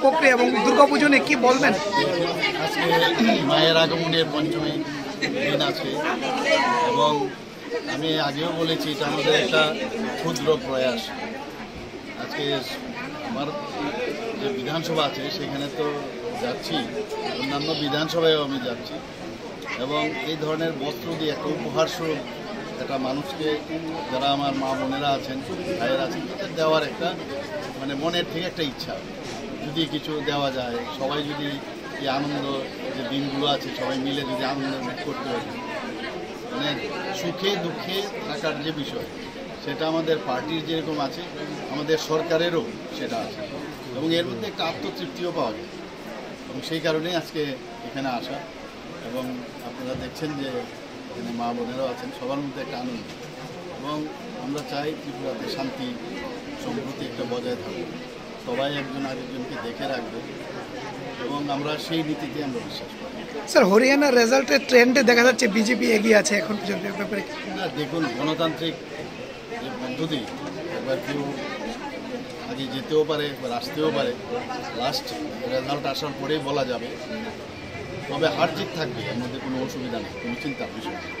প্রক্রিয়া এবং দুর্গাপুজো নিয়ে কি বলবেন? আজকে মায়ের আগমনের পঞ্চমী দিন আছে এবং আমি আগেও বলেছি এটা আমাদের একটা ক্ষুদ্র প্রয়াস। আজকে আমার যে বিধানসভা আছে সেখানে তো যাচ্ছি, অন্যান্য বিধানসভায়ও আমি যাচ্ছি এবং এই ধরনের বস্ত্র দিয়ে একটা উপহার স্বরূপ একটা মানুষকে, যারা আমার মা বোনেরা আছেন, ভাইয়েরা আছেন, দেওয়ার একটা মানে মনের থেকে একটা ইচ্ছা, যদি কিছু দেওয়া যায়, সবাই যদি এই আনন্দ যে দিনগুলো আছে সবাই মিলে যদি আনন্দ করতে পারি, মানে সুখে দুঃখে থাকার যে বিষয় সেটা আমাদের পার্টির যেরকম আছে আমাদের সরকারেরও সেটা আছে এবং এর মধ্যে একটা আত্মতৃপ্তিও পাওয়া যায় এবং সেই কারণেই আজকে এখানে আসা। এবং আপনারা দেখছেন যে এখানে মা বোনেরাও আছেন, সবার মধ্যে একটা আনন্দ এবং আমরা চাই ত্রিপুরাতে শান্তি সম্প্রীতি একটা বজায় থাকবে, সবাই একজন আরেকজনকে দেখে রাখবে এবং আমরা সেই নীতিতে আমরা বিশ্বাস করি। স্যার, হরিয়ানার রেজাল্টের ট্রেন্ডে দেখা যাচ্ছে বিজেপি এগিয়ে আছে এখন পর্যন্ত ব্যাপারে। না, দেখুন গণতান্ত্রিক যে পদ্ধতি, একবার কেউ আগে যেতেও পারে, একবার আসতেও পারে, লাস্ট রেজাল্ট আসার পরেই বলা যাবে। তবে হার জিত থাকবে, এর মধ্যে কোনো অসুবিধা নেই, কোনো চিন্তার বিষয় নেই।